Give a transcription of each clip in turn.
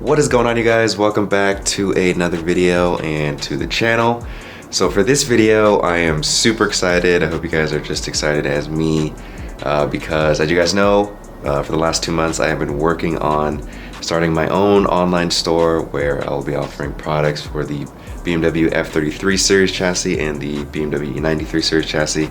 What is going on, you guys? Welcome back to another video and to the channel. So for this video, I am super excited. I hope you guys are just excited as me because as you guys know, for the last 2 months, I have been working on starting my own online store where I'll be offering products for the BMW F33 series chassis and the BMW E90 series chassis.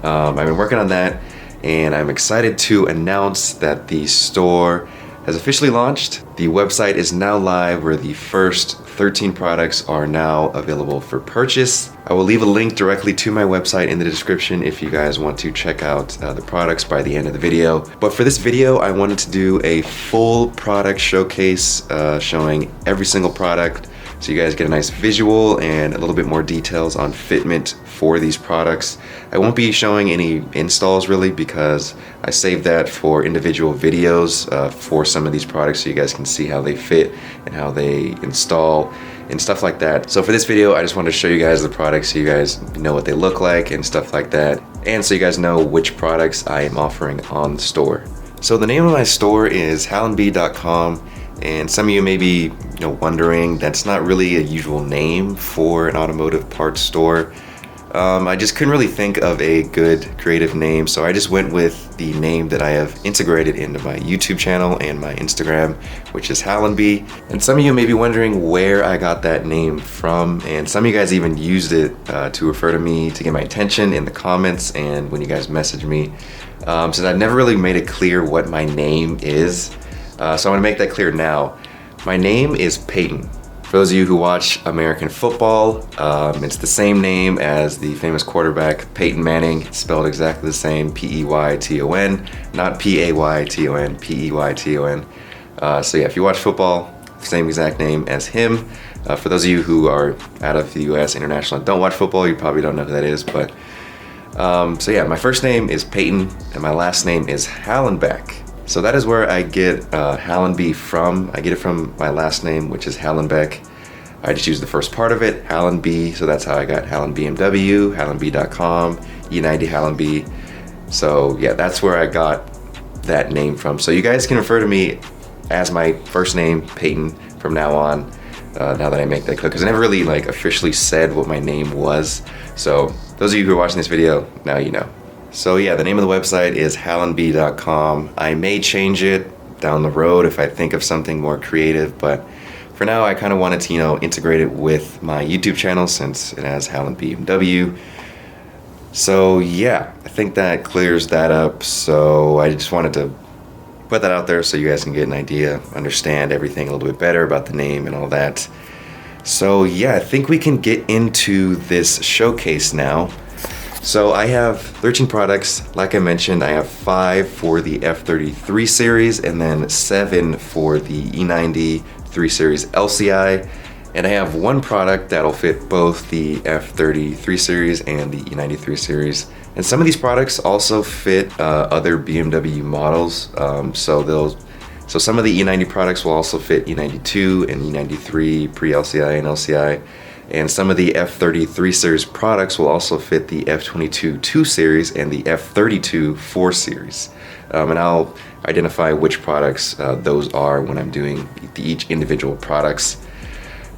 I've been working on that, and I'm excited to announce that the store has officially launched. The website is now live where the first 13 products are now available for purchase. I will leave a link directly to my website in the description if you guys want to check out the products by the end of the video. But for this video, I wanted to do a full product showcase showing every single product, so you guys get a nice visual and a little bit more details on fitment for these products. I won't be showing any installs really because I saved that for individual videos for some of these products so you guys can see how they fit and how they install and stuff like that. So for this video, I just wanted to show you guys the products so you guys know what they look like and stuff like that, and so you guys know which products I am offering on the store. So the name of my store is hallandb.com. And some of you may be wondering, that's not really a usual name for an automotive parts store. I just couldn't really think of a good creative name, so I just went with the name that I have integrated into my YouTube channel and my Instagram, which is Hallandb. And some of you may be wondering where I got that name from, and some of you guys even used it to refer to me to get my attention in the comments and when you guys message me. Since I've never really made it clear what my name is, so I want to make that clear now. My name is Peyton. For those of you who watch American football, it's the same name as the famous quarterback Peyton Manning. It's spelled exactly the same, P-E-Y-T-O-N, not P-A-Y-T-O-N, P-E-Y-T-O-N. So yeah, if you watch football, same exact name as him. For those of you who are out of the US, international, and don't watch football, you probably don't know who that is, but so yeah, my first name is Peyton and my last name is Hallenbeck. So that is where I get Hallandb from. I get it from my last name, which is Hallenbeck. I just use the first part of it, Hallandb, so that's how I got Halland BMW, hallandb.com, E90 Hallandb. So yeah, that's where I got that name from. So you guys can refer to me as my first name, Peyton, from now on, now that I make that clear, because I never really officially said what my name was. So those of you who are watching this video, now you know. So yeah, the name of the website is hallandb.com. I may change it down the road if I think of something more creative, but for now I kind of wanted to, integrate it with my YouTube channel since it has Halland BMW. So yeah, I think that clears that up. So I just wanted to put that out there so you guys can get an idea, understand everything a little bit better about the name and all that. So yeah, I think we can get into this showcase now. So I have 13 products. Like I mentioned, I have 5 for the F33 series and then 7 for the E90 3 Series LCI. And I have 1 product that'll fit both the F33 series and the E90 series. And some of these products also fit other BMW models. So some of the E90 products will also fit E92 and E93 pre-LCI and LCI. And some of the F33 series products will also fit the F22 2 series and the F32 4 series. And I'll identify which products those are when I'm doing each individual products.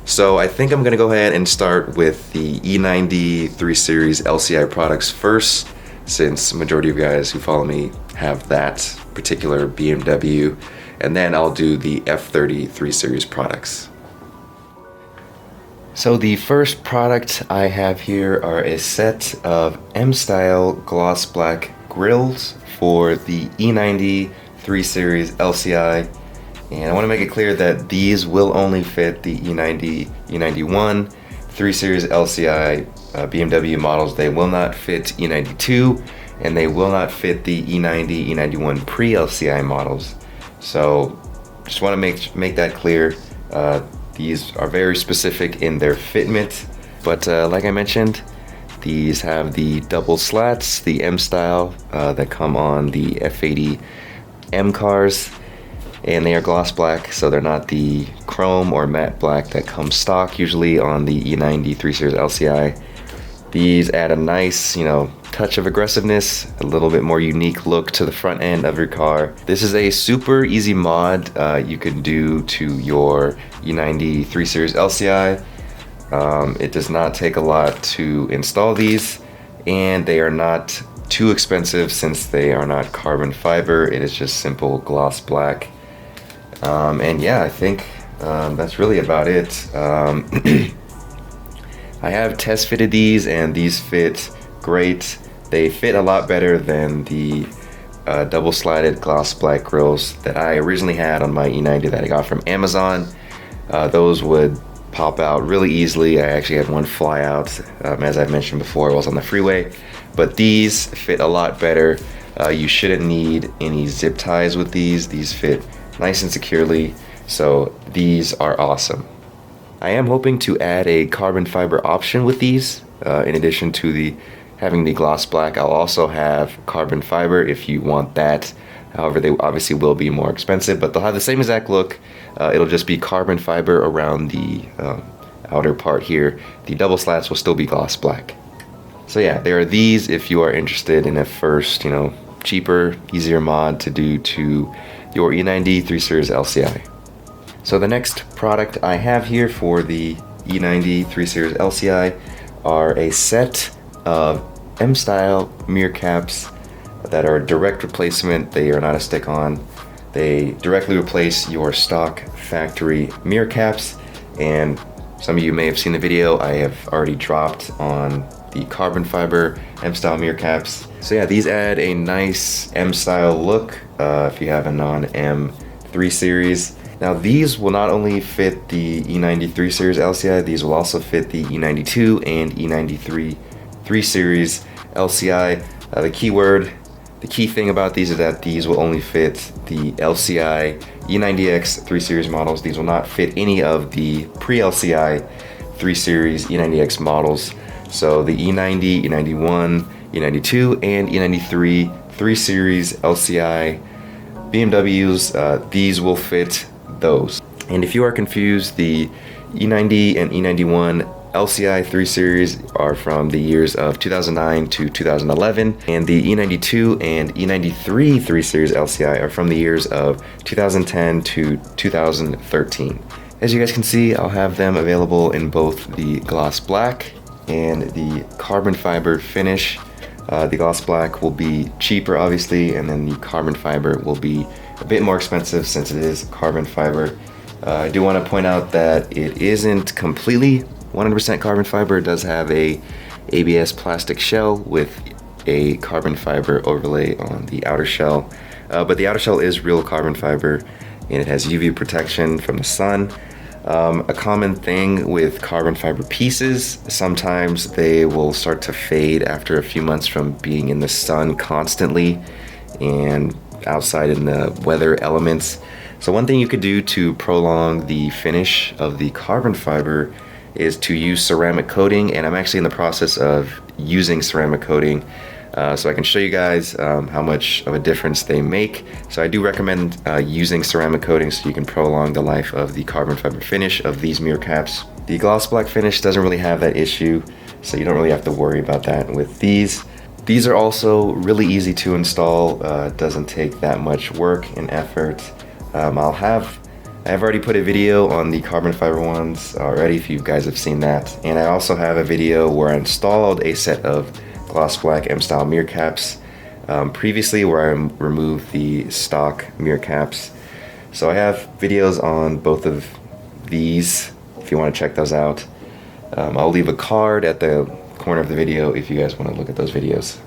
So I think I'm gonna go ahead and start with the E90 3 series LCI products first, since the majority of you guys who follow me have that particular BMW. And then I'll do the F33 series products. So the first product I have here are a set of M-style gloss black grills for the E90 3 Series LCI. And I want to make it clear that these will only fit the E90, E91 3 Series LCI BMW models. They will not fit E92, and they will not fit the E90, E91 pre-LCI models. So just want to make that clear. These are very specific in their fitment, but like I mentioned, these have the double slats, the M-style that come on the F30 M cars, and they are gloss black, so they're not the chrome or matte black that comes stock usually on the E90 3 Series LCI. These add a nice, touch of aggressiveness, a little bit more unique look to the front end of your car. This is a super easy mod you can do to your E90 3 Series LCI. It does not take a lot to install these, and they are not too expensive since they are not carbon fiber. It is just simple gloss black. And yeah, I think that's really about it. I have test fitted these, and these fit great. They fit a lot better than the double slided gloss black grills that I originally had on my E90 that I got from Amazon. Those would pop out really easily. I actually had one fly out, as I mentioned before, I was on the freeway. But these fit a lot better. You shouldn't need any zip ties with these. These fit nice and securely, so these are awesome. I am hoping to add a carbon fiber option with these. In addition to having the gloss black, I'll also have carbon fiber if you want that. However, they obviously will be more expensive, but they'll have the same exact look. It'll just be carbon fiber around the outer part here. The double slats will still be gloss black. So yeah, there are these if you are interested in a first, cheaper, easier mod to do to your E90 3 Series LCI. So the next product I have here for the E90 3 Series LCI are a set of M-style mirror caps that are a direct replacement. They are not a stick-on. They directly replace your stock factory mirror caps, and some of you may have seen the video. I have already dropped on the carbon fiber M-style mirror caps. So yeah, these add a nice M-style look if you have a non-M 3 Series. Now these will not only fit the E90 3 Series LCI, these will also fit the E92 and E93 3 Series LCI. The key thing about these is that these will only fit the LCI E90X 3 Series models. These will not fit any of the pre-LCI 3 Series E90X models. So the E90, E91, E92, and E93 3 Series LCI BMWs, these will fit those. And if you are confused, the E90 and E91 LCI 3 Series are from the years of 2009 to 2011, and the E92 and E93 3 Series LCI are from the years of 2010 to 2013. As you guys can see, I'll have them available in both the gloss black and the carbon fiber finish. The gloss black will be cheaper, obviously, and then the carbon fiber will be a bit more expensive since it is carbon fiber. I do want to point out that it isn't completely 100% carbon fiber. It does have a ABS plastic shell with a carbon fiber overlay on the outer shell. But the outer shell is real carbon fiber, and it has UV protection from the sun. A common thing with carbon fiber pieces, sometimes they will start to fade after a few months from being in the sun constantly and outside in the weather elements. So one thing you could do to prolong the finish of the carbon fiber is to use ceramic coating, and I'm actually in the process of using ceramic coating so I can show you guys how much of a difference they make. So I do recommend using ceramic coating so you can prolong the life of the carbon fiber finish of these mirror caps. The gloss black finish doesn't really have that issue, so you don't really have to worry about that with these. These are also really easy to install. It doesn't take that much work and effort. I've already put a video on the carbon fiber ones already if you guys have seen that. And I also have a video where I installed a set of gloss black M-style mirror caps previously, where I removed the stock mirror caps. So I have videos on both of these if you want to check those out. I'll leave a card at the corner of the video if you guys want to look at those videos.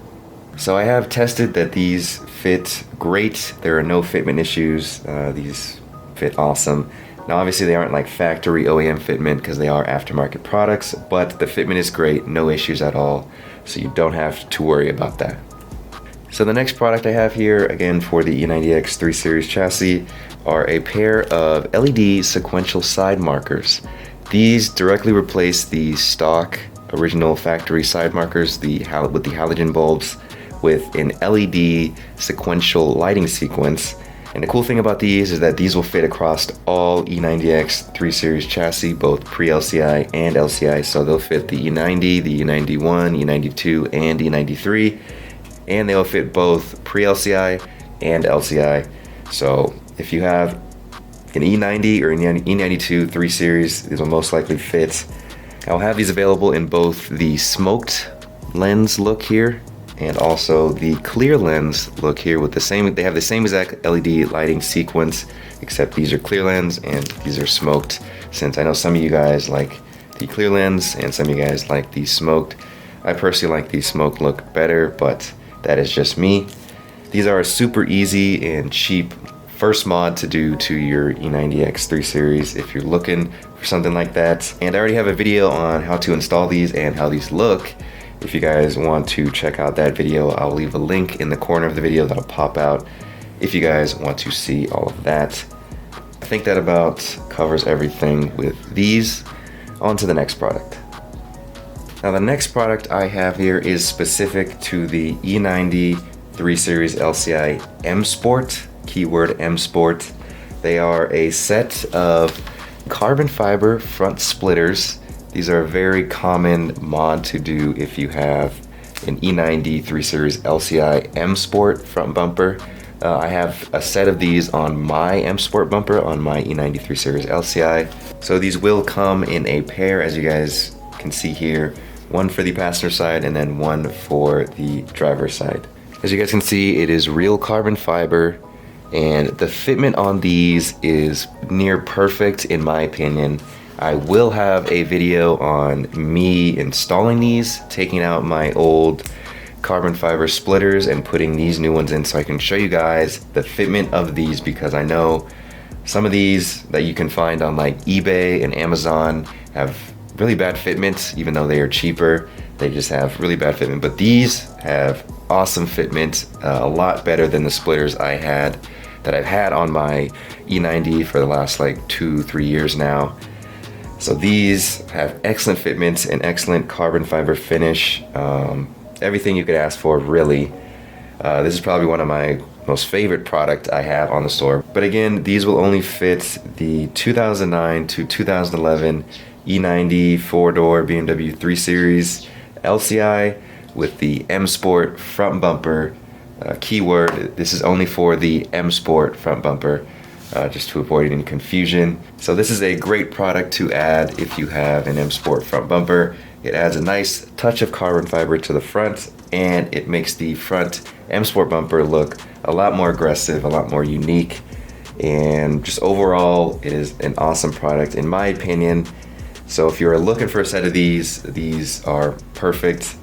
So I have tested that these fit great. There are no fitment issues. These fit awesome. Now obviously they aren't like factory OEM fitment because they are aftermarket products, but the fitment is great, no issues at all, so you don't have to worry about that. So the next product I have here, again for the E90X 3 Series chassis, are a pair of LED sequential side markers. These directly replace the stock original factory side markers with the halogen bulbs with an LED sequential lighting sequence. And the cool thing about these is that these will fit across all E90X 3 Series chassis, both pre-LCI and LCI. So they'll fit the E90, the E91, E92, and E93. And they'll fit both pre-LCI and LCI. So if you have an E90 or an E92 3 Series, these will most likely fit. I'll have these available in both the smoked lens look here and also the clear lens look here with the same, they have the same exact LED lighting sequence, except these are clear lens and these are smoked, since I know some of you guys like the clear lens and some of you guys like the smoked. I personally like the smoked look better, but that is just me. These are a super easy and cheap first mod to do to your E90X 3 Series if you're looking for something like that. And I already have a video on how to install these and how these look. If you guys want to check out that video, I'll leave a link in the corner of the video that'll pop out if you guys want to see all of that. I think that about covers everything with these. On to the next product. Now the next product I have here is specific to the E90 3 Series LCI M Sport, keyword M Sport. They are a set of carbon fiber front splitters. These are a very common mod to do if you have an E90 3 Series LCI M Sport front bumper. I have a set of these on my M Sport bumper on my E90 3 Series LCI. So these will come in a pair, as you guys can see here, one for the passenger side and then one for the driver's side. As you guys can see, it is real carbon fiber, and the fitment on these is near perfect in my opinion. I will have a video on me installing these, taking out my old carbon fiber splitters and putting these new ones in so I can show you guys the fitment of these, because I know some of these that you can find on like eBay and Amazon have really bad fitment, even though they are cheaper. They just have really bad fitment, but these have awesome fitment, a lot better than the splitters I've had on my E90 for the last like 2-3 years now. So these have excellent fitment and excellent carbon fiber finish. Everything you could ask for, really. This is probably one of my most favorite product I have on the store. But again, these will only fit the 2009 to 2011 E90 4-door BMW 3 Series LCI with the M Sport front bumper. Keyword, this is only for the M Sport front bumper, just to avoid any confusion. So this is a great product to add if you have an M Sport front bumper. It adds a nice touch of carbon fiber to the front, and it makes the front M Sport bumper look a lot more aggressive, a lot more unique, and just overall it is an awesome product in my opinion. So if you're looking for a set of these are perfect.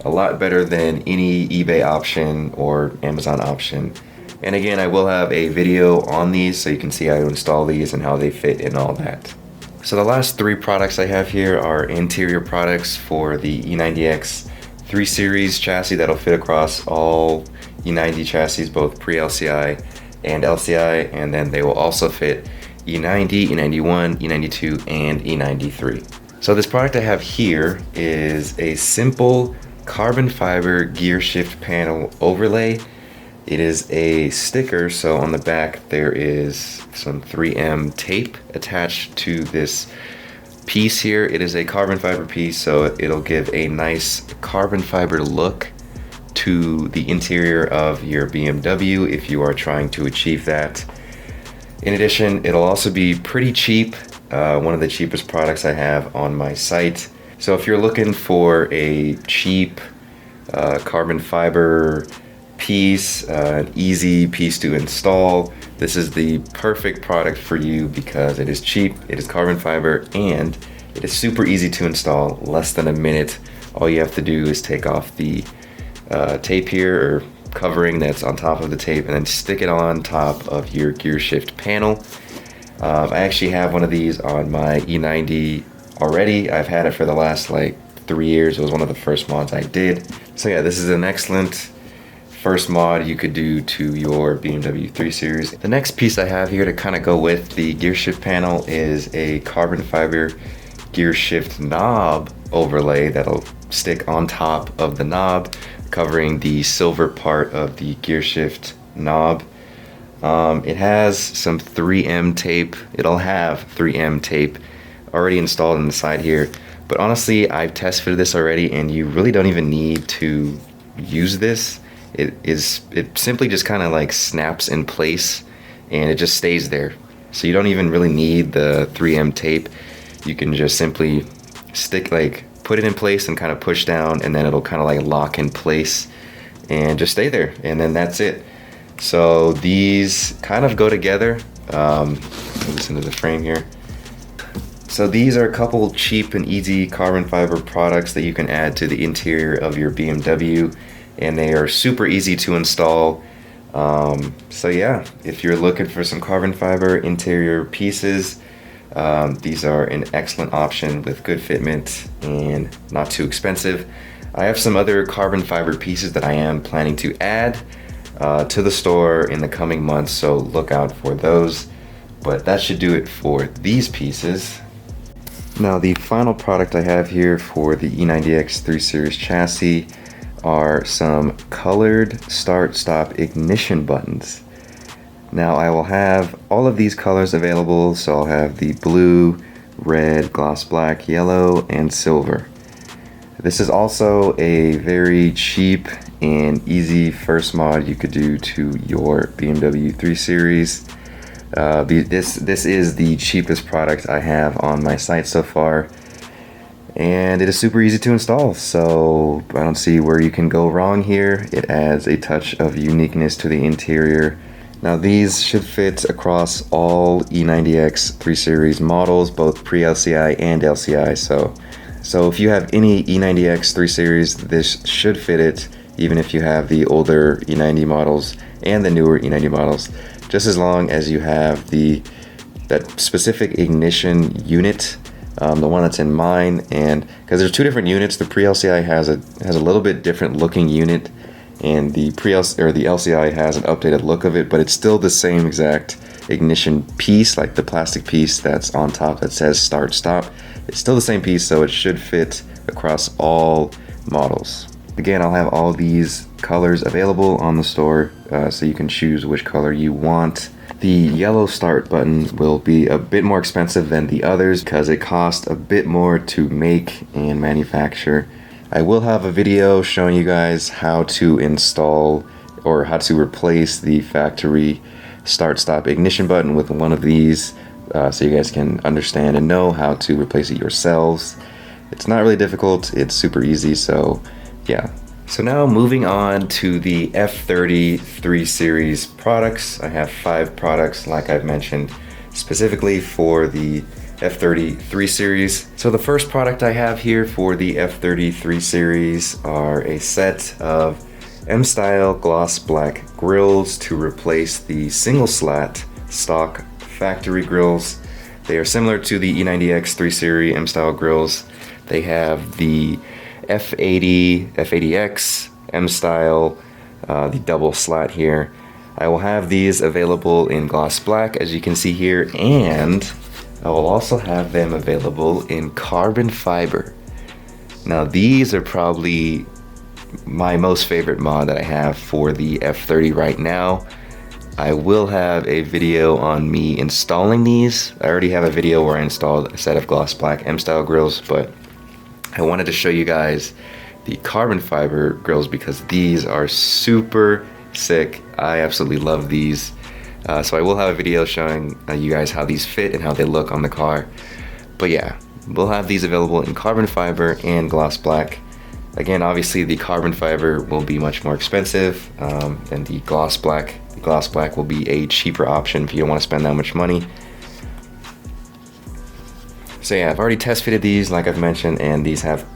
A lot better than any eBay option or Amazon option. And again, I will have a video on these so you can see how to install these and how they fit and all that. So the last 3 products I have here are interior products for the E90X 3 Series chassis that'll fit across all E90 chassis, both pre-LCI and LCI, and then they will also fit E90, E91, E92, and E93. So this product I have here is a simple carbon fiber gear shift panel overlay. It is a sticker, so on the back there is some 3M tape attached to this piece here. It is a carbon fiber piece, so it'll give a nice carbon fiber look to the interior of your BMW if you are trying to achieve that. In addition, it'll also be pretty cheap, one of the cheapest products I have on my site. So if you're looking for a cheap carbon fiber piece, an easy piece to install, this is the perfect product for you because it is cheap, it is carbon fiber, and it is super easy to install, less than a minute. All you have to do is take off the tape here, or covering that's on top of the tape, and then stick it on top of your gear shift panel. I actually have one of these on my E90 already. I've had it for the last like 3 years. It was one of the first mods I did. So yeah, this is an excellent first mod you could do to your BMW 3 Series. The next piece I have here to kind of go with the gear shift panel is a carbon fiber gear shift knob overlay that'll stick on top of the knob, covering the silver part of the gear shift knob. It has some 3M tape. It'll have 3M tape already installed on the side here. But honestly, I've test fitted this already, and you really don't even need to use this. It simply just kind of like snaps in place, and it just stays there. So you don't even really need the 3M tape. You can just simply put it in place and kind of push down, and then it'll kind of like lock in place and just stay there, and then that's it. So these kind of go together. Move this into the frame here. So these are a couple cheap and easy carbon fiber products that you can add to the interior of your BMW, and they are super easy to install. So yeah, if you're looking for some carbon fiber interior pieces, these are an excellent option with good fitment and not too expensive. I have some other carbon fiber pieces that I am planning to add to the store in the coming months, so look out for those. But that should do it for these pieces. Now the final product I have here for the E90X 3 Series chassis are some colored start-stop ignition buttons. Now I will have all of these colors available, so I'll have the blue, red, gloss black, yellow, and silver. This is also a very cheap and easy first mod you could do to your BMW 3 Series. This is the cheapest product I have on my site so far, and it is super easy to install, so I don't see where you can go wrong here. It adds a touch of uniqueness to the interior. Now these should fit across all E90X 3 Series models, both pre-LCI and LCI, so if you have any E90X 3 Series, this should fit it, even if you have the older E90 models and the newer E90 models, just as long as you have that specific ignition unit, the one that's in mine. And because there's two different units, the pre-LCI has a little bit different looking unit, and the LCI has an updated look of it, but it's still the same exact ignition piece, like the plastic piece that's on top that says start stop. It's still the same piece, so it should fit across all models. Again, I'll have all these colors available on the store, so you can choose which color you want. The yellow start button will be a bit more expensive than the others because it costs a bit more to make and manufacture. I will have a video showing you guys how to install or how to replace the factory start-stop ignition button with one of these, so you guys can understand and know how to replace it yourselves. It's not really difficult, it's super easy, so yeah. So now moving on to the F30 3 Series products. I have 5 products, like I've mentioned, specifically for the F30 3 Series. So the first product I have here for the F30 3 Series are a set of M-style gloss black grills to replace the single slat stock factory grills. They are similar to the E90X 3 Series M-style grills. They have the F80, F80X, M-style, the double slat here. I will have these available in gloss black, as you can see here, and I will also have them available in carbon fiber. Now these are probably my most favorite mod that I have for the F30 right now. I will have a video on me installing these. I already have a video where I installed a set of gloss black M-style grills, but I wanted to show you guys the carbon fiber grills because these are super sick. I absolutely love these. So I will have a video showing you guys how these fit and how they look on the car. But yeah, we'll have these available in carbon fiber and gloss black. Again, obviously the carbon fiber will be much more expensive than the gloss black. The gloss black will be a cheaper option if you don't want to spend that much money. So yeah, I've already test fitted these, like I've mentioned, and these have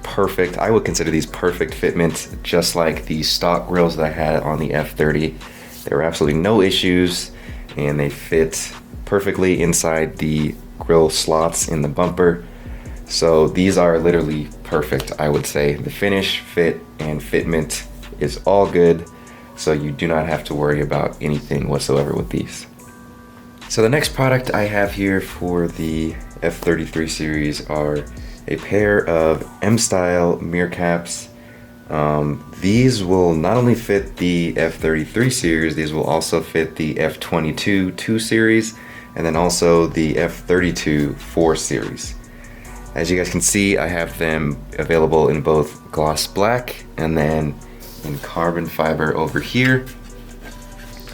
I would consider these perfect fitment, just like the stock grills that I had on the F30. There were absolutely no issues, and they fit perfectly inside the grill slots in the bumper. So these are literally perfect, I would say. The finish, fit, and fitment is all good, so you do not have to worry about anything whatsoever with these. So the next product I have here for the F33 series are a pair of M-style mirror caps. These will not only fit the F33 series, these will also fit the F22 2 series, and then also the F32 4 series. As you guys can see, I have them available in both gloss black and then in carbon fiber over here.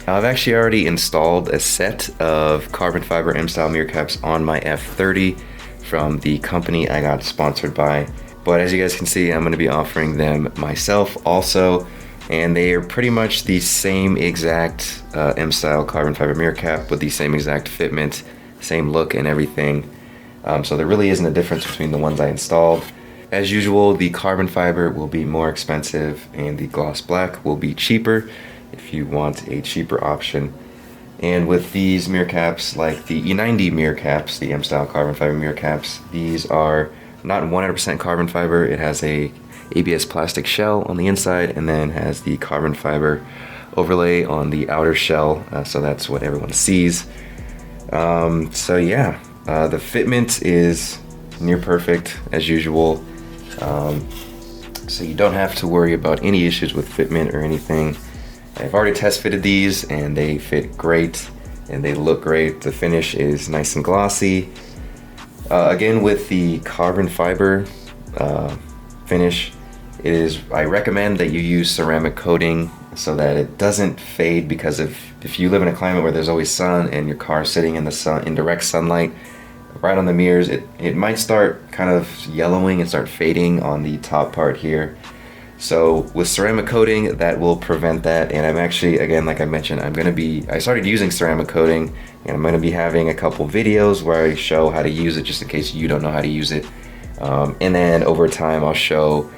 I've actually already installed a set of carbon fiber M-style mirror caps on my F30 from the company I got sponsored by. But as you guys can see, I'm going to be offering them myself also, and they are pretty much the same exact M-style carbon fiber mirror cap with the same exact fitment, same look and everything. So there really isn't a difference between the ones I installed. As usual, the carbon fiber will be more expensive and the gloss black will be cheaper if you want a cheaper option. And with these mirror caps, like the E90 mirror caps, the M-style carbon fiber mirror caps, these are not 100% carbon fiber. It has a ABS plastic shell on the inside and then has the carbon fiber overlay on the outer shell, so that's what everyone sees. So yeah, the fitment is near perfect as usual, so you don't have to worry about any issues with fitment or anything. I've already test fitted these and they fit great and they look great. The finish is nice and glossy. Again, with the carbon fiber finish, I recommend that you use ceramic coating so that it doesn't fade, because if you live in a climate where there's always sun and your car is sitting in the sun, in direct sunlight right on the mirrors, it might start kind of yellowing and start fading on the top part here. So with ceramic coating, that will prevent that. And I'm actually, again, like I mentioned, I started using ceramic coating, and I'm going to be having a couple videos where I show how to use it, just in case you don't know how to use it. And then over time I'll show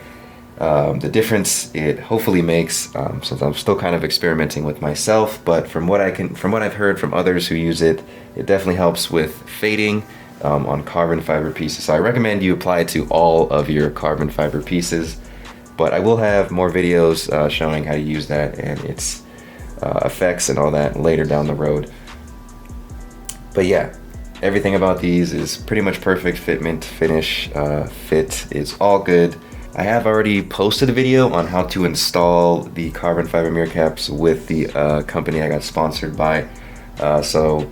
the difference it hopefully makes, since I'm still kind of experimenting with myself. But from what I've heard from others who use it, it definitely helps with fading on carbon fiber pieces. So I recommend you apply it to all of your carbon fiber pieces. But I will have more videos showing how to use that and its effects and all that later down the road. But yeah, everything about these is pretty much perfect. Fitment, finish, fit is all good. I have already posted a video on how to install the carbon fiber mirror caps with the company I got sponsored by. So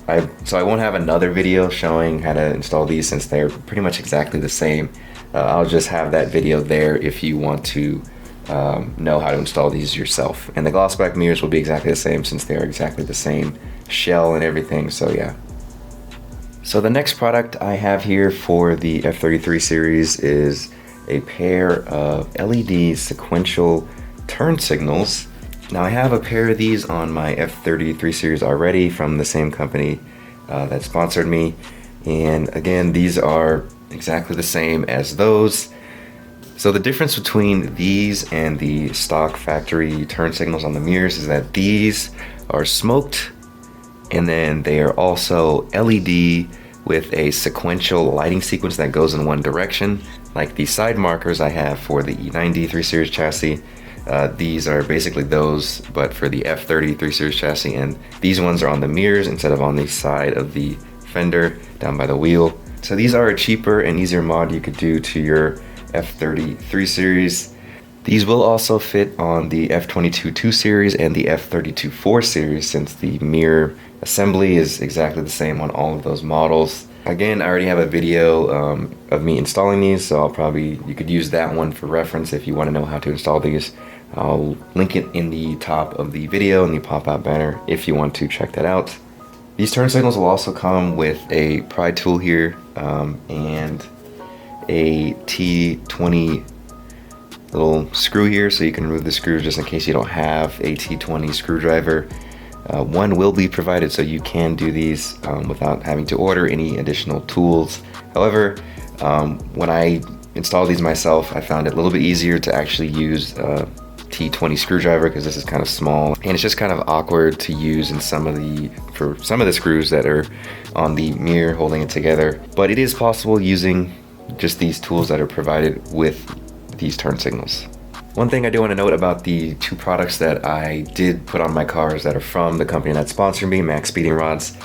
I won't have another video showing how to install these, since they're pretty much exactly the same. I'll just have that video there if you want to know how to install these yourself. And the gloss black mirrors will be exactly the same, since they are exactly the same shell and everything, so yeah. So the next product I have here for the F33 series is a pair of LED sequential turn signals. Now I have a pair of these on my F33 series already from the same company that sponsored me. And again, these are exactly the same as those. So the difference between these and the stock factory turn signals on the mirrors is that these are smoked, and then they are also LED with a sequential lighting sequence that goes in one direction, like the side markers I have for the E90 3 Series chassis. These are basically those, but for the F30 3 Series chassis, and these ones are on the mirrors instead of on the side of the fender down by the wheel. So these are a cheaper and easier mod you could do to your F30 3 Series. These will also fit on the F22 2 Series and the F32 4 Series, since the mirror assembly is exactly the same on all of those models. Again, I already have a video of me installing these, so you could use that one for reference if you want to know how to install these. I'll link it in the top of the video in the pop-out banner if you want to check that out. These turn signals will also come with a pry tool here and a T20 little screw here, so you can remove the screws just in case you don't have a T20 screwdriver. One will be provided, so you can do these without having to order any additional tools. However, when I installed these myself, I found it a little bit easier to actually use a T20 screwdriver, because this is kind of small and it's just kind of awkward to use for some of the screws that are on the mirror holding it together. But it is possible using just these tools that are provided with these turn signals. One thing I do want to note about the two products that I did put on my cars that are from the company that sponsored me, Max Speeding Rods.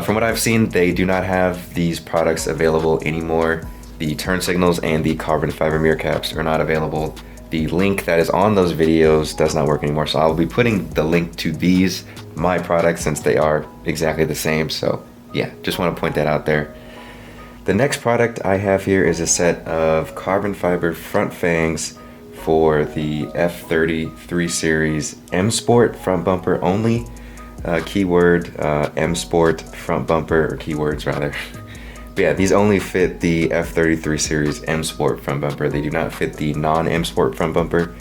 From what I've seen, they do not have these products available anymore. The turn signals and the carbon fiber mirror caps are not available the link that is on those videos does not work anymore. So I'll be putting the link to these, my products, since they are exactly the same. So yeah, just want to point that out there. The next product I have here is a set of carbon fiber front fangs for the F30 3 Series M-Sport front bumper only. Keyword M-Sport front bumper, or keywords rather. But yeah, these only fit the F33 Series M-Sport front bumper. They do not fit the non-M-Sport front bumper.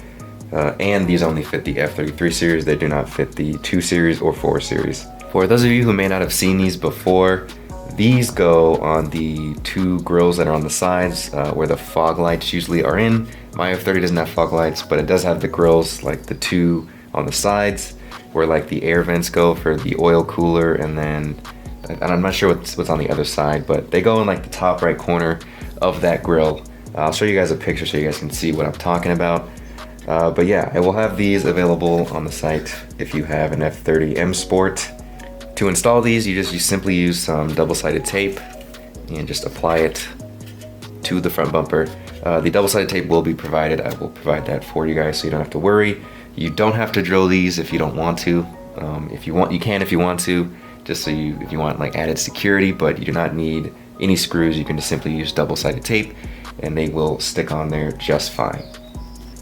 And these only fit the F33 Series. They do not fit the 2 Series or 4 Series. For those of you who may not have seen these before, these go on the 2 grills that are on the sides where the fog lights usually are in. My F30 doesn't have fog lights, but it does have the grills, like the 2 on the sides where like the air vents go for the oil cooler, and then, and I'm not sure what's on the other side, but they go in like the top right corner of that grill. I'll show you guys a picture so you guys can see what I'm talking about. But yeah, I will have these available on the site if you have an F30 M Sport. To install these, you simply use some double-sided tape and just apply it to the front bumper. The double-sided tape will be provided. I will provide that for you guys so you don't have to worry. You don't have to drill these if you don't want to. If you want, you can if you want to, just so if you want like added security, but you do not need any screws. You can just simply use double-sided tape and they will stick on there just fine.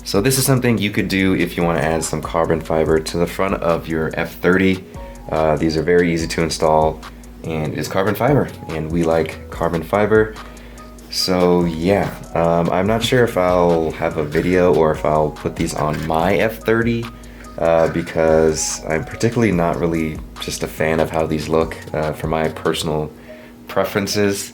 So this is something you could do if you want to add some carbon fiber to the front of your F30. These are very easy to install, and it is carbon fiber, and we like carbon fiber. So yeah, I'm not sure if I'll have a video or if I'll put these on my F30 because I'm particularly not really just a fan of how these look for my personal preferences.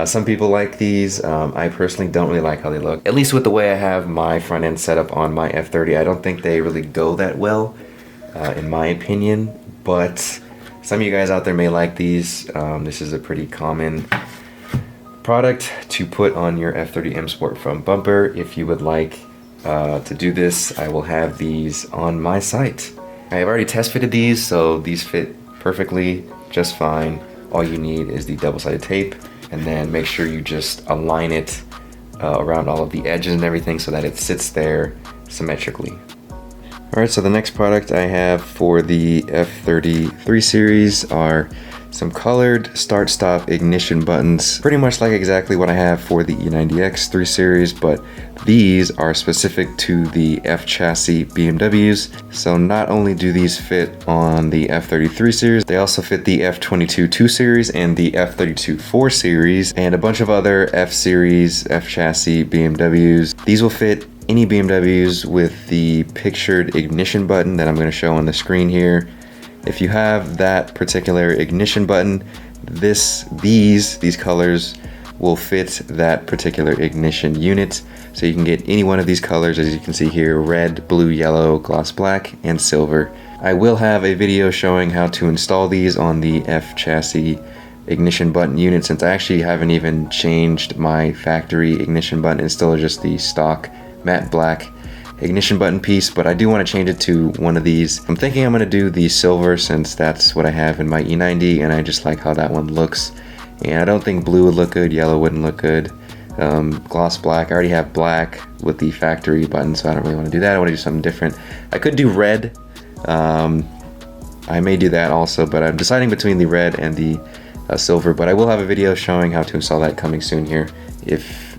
Some people like these. I personally don't really like how they look. At least with the way I have my front end set up on my F30, I don't think they really go that well, in my opinion. But some of you guys out there may like these. This is a pretty common product to put on your F30 M Sport front bumper. If you would like to do this, I will have these on my site. I have already test fitted these, so these fit perfectly, just fine. All you need is the double-sided tape, and then make sure you just align it around all of the edges and everything so that it sits there symmetrically. Alright, so the next product I have for the F30 3 Series are some colored start-stop ignition buttons, pretty much like exactly what I have for the E90 3 Series, but these are specific to the F chassis BMWs. So not only do these fit on the F33 Series, they also fit the F22 2 Series and the F32 4 Series, and a bunch of other F Series, F chassis BMWs. These will fit any BMWs with the pictured ignition button that I'm going to show on the screen here. If you have that particular ignition button, these colors will fit that particular ignition unit. So you can get any one of these colors, as you can see here: red, blue, yellow, gloss black, and silver. I will have a video showing how to install these on the F chassis ignition button unit, since I actually haven't even changed my factory ignition button. It's still just the stock matte black ignition button piece, but I do want to change it to one of these. I'm thinking I'm going to do the silver, since that's what I have in my E90 and I just like how that one looks. And I don't think blue would look good, yellow wouldn't look good. Gloss black, I already have black with the factory button, so I don't really want to do that. I want to do something different. I could do red. I may do that also, but I'm deciding between the red and the silver, but I will have a video showing how to install that coming soon here,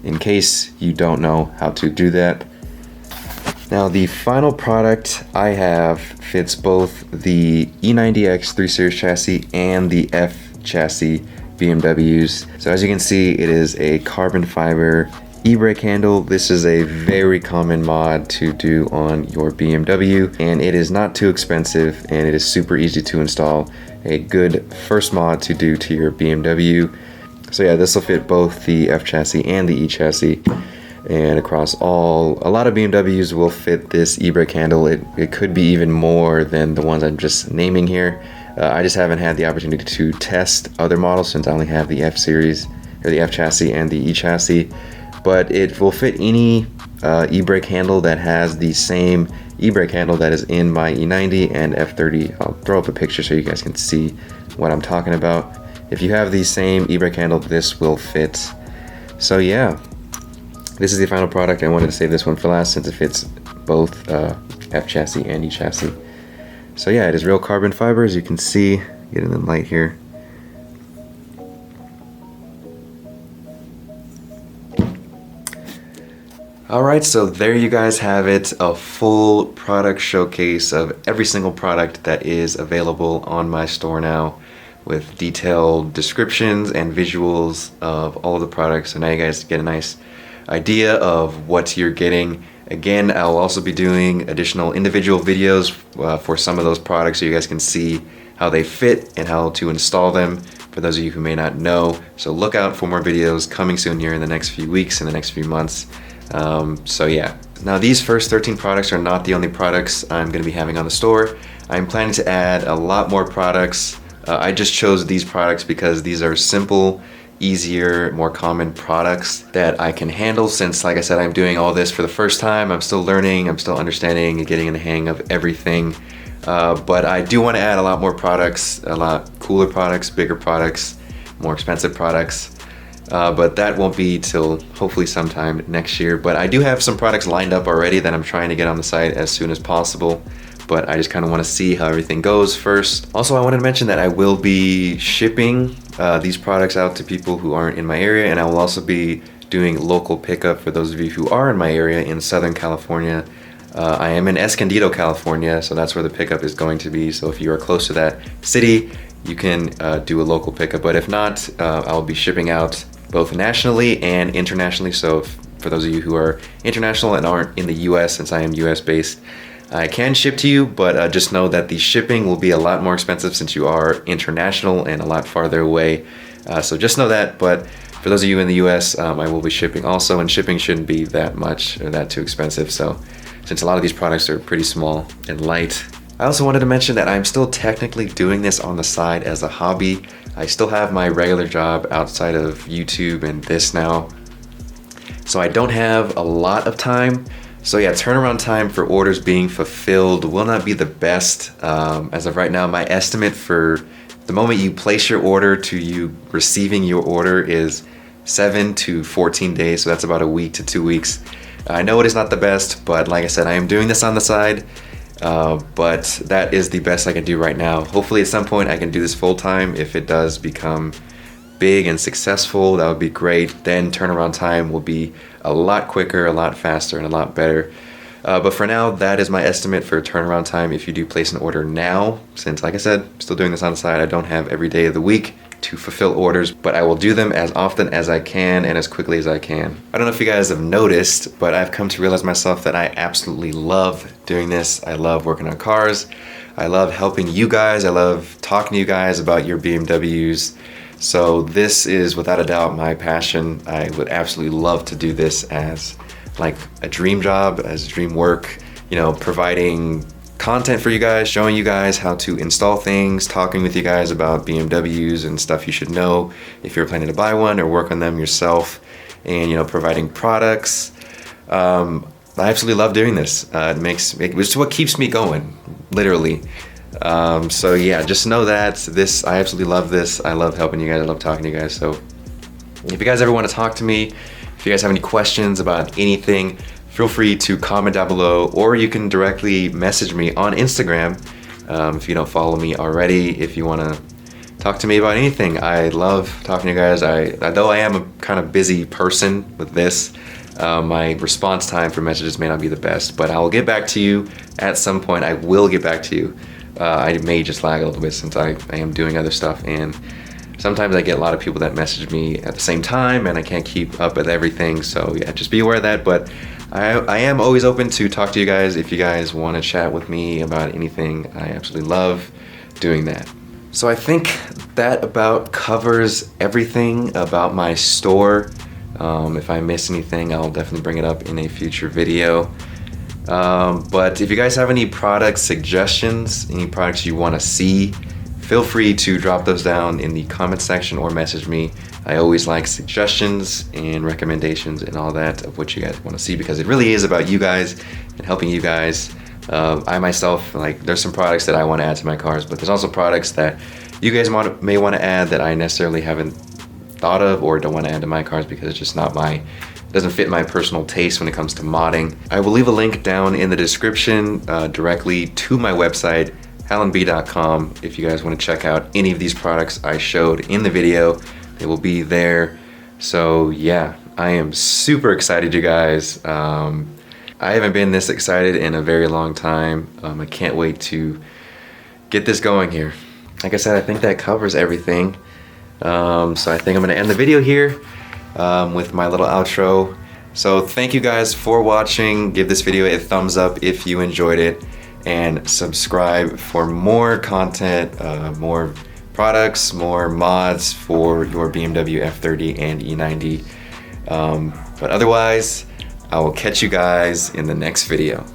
in case you don't know how to do that. Now the final product I have fits both the E90 3 Series chassis and the F chassis BMWs. So as you can see, it is a carbon fiber e-brake handle. This is a very common mod to do on your BMW, and it is not too expensive, and it is super easy to install. A good first mod to do to your BMW. So yeah, this will fit both the F chassis and the E chassis. And across a lot of BMWs will fit this e-brake handle. It could be even more than the ones I'm just naming here. I just haven't had the opportunity to test other models, since I only have the F series, or the F chassis and the E chassis. But it will fit any e-brake handle that has the same e-brake handle that is in my E90 and F30. I'll throw up a picture so you guys can see what I'm talking about. If you have the same e-brake handle, this will fit. So yeah. This is the final product. I wanted to save this one for last since it fits both F chassis and E chassis. So yeah, it is real carbon fiber, as you can see, getting the light here. Alright, so there you guys have it, a full product showcase of every single product that is available on my store now, with detailed descriptions and visuals of all of the products. So now you guys get a nice idea of what you're getting. Again, I'll also be doing additional individual videos for some of those products so you guys can see how they fit and how to install them, for those of you who may not know. So look out for more videos coming soon here in the next few weeks, in the next few months. So yeah, now these first 13 products are not the only products I'm going to be having on the store. I'm planning to add a lot more products. I just chose these products because these are simple, easier, more common products that I can handle, since, like I said, I'm doing all this for the first time. I'm still learning, I'm still understanding and getting in the hang of everything. But I do want to add a lot more products, a lot cooler products, bigger products, more expensive products. But that won't be till hopefully sometime next year. But I do have some products lined up already that I'm trying to get on the site as soon as possible. But I just kind of want to see how everything goes first. Also, I wanted to mention that I will be shipping these products out to people who aren't in my area, and I will also be doing local pickup for those of you who are in my area in Southern California. I am in Escondido, California, so that's where the pickup is going to be. So if you are close to that city, you can do a local pickup. But if not, I'll be shipping out both nationally and internationally. So for those of you who are international and aren't in the US, since I am US based, I can ship to you, but just know that the shipping will be a lot more expensive since you are international and a lot farther away. So just know that. But for those of you in the US, I will be shipping also, and shipping shouldn't be that much or that too expensive. So since a lot of these products are pretty small and light. I also wanted to mention that I'm still technically doing this on the side as a hobby. I still have my regular job outside of YouTube and this now, so I don't have a lot of time. So yeah, turnaround time for orders being fulfilled will not be the best. As of right now, my estimate for the moment you place your order to you receiving your order is 7 to 14 days, so that's about a week to 2 weeks. I know it is not the best, but like I said, I am doing this on the side. But that is the best I can do right now. Hopefully at some point I can do this full time. If it does become big and successful, that would be great. Then turnaround time will be a lot quicker, a lot faster, and a lot better. But for now, that is my estimate for turnaround time if you do place an order now. Since, like I said, I'm still doing this on the side, I don't have every day of the week to fulfill orders, but I will do them as often as I can and as quickly as I can. I don't know if you guys have noticed, but I've come to realize myself that I absolutely love doing this. I love working on cars. I love helping you guys. I love talking to you guys about your BMWs. So this is without a doubt my passion. I would absolutely love to do this as like a dream job, as dream work, you know, providing content for you guys, showing you guys how to install things, talking with you guys about BMWs and stuff you should know if you're planning to buy one or work on them yourself, and, you know, providing products. I absolutely love doing this. It's what keeps me going, literally. So yeah, just know that I absolutely love this. I love helping you guys. I love talking to you guys. So if you guys ever want to talk to me, if you guys have any questions about anything, feel free to comment down below, or you can directly message me on Instagram if you don't follow me already. If you want to talk to me about anything, I love talking to you guys. Though I am a kind of busy person with this, my response time for messages may not be the best, but I will get back to you at some point. I will get back to you. I may just lag a little bit since I am doing other stuff, and sometimes I get a lot of people that message me at the same time and I can't keep up with everything. So yeah, just be aware of that. But I am always open to talk to you guys. If you guys want to chat with me about anything, I absolutely love doing that. So I think that about covers everything about my store. If I miss anything, I'll definitely bring it up in a future video. But if you guys have any product suggestions, any products you want to see, feel free to drop those down in the comment section or message me. I always like suggestions and recommendations and all that of what you guys want to see, because it really is about you guys and helping you guys. I myself, there's some products that I want to add to my cars, but there's also products that you guys may want to add that I necessarily haven't thought of or don't want to add to my cars because it's just not doesn't fit my personal taste when it comes to modding. I will leave a link down in the description directly to my website, hallenb.com. If you guys want to check out any of these products I showed in the video, they will be there. So yeah, I am super excited, you guys. I haven't been this excited in a very long time. I can't wait to get this going here. Like I said, I think that covers everything. So I think I'm gonna end the video here with my little outro. So thank you guys for watching. Give this video a thumbs up if you enjoyed it, and subscribe for more content, more products, more mods for your BMW F30 and E90. But otherwise, I will catch you guys in the next video.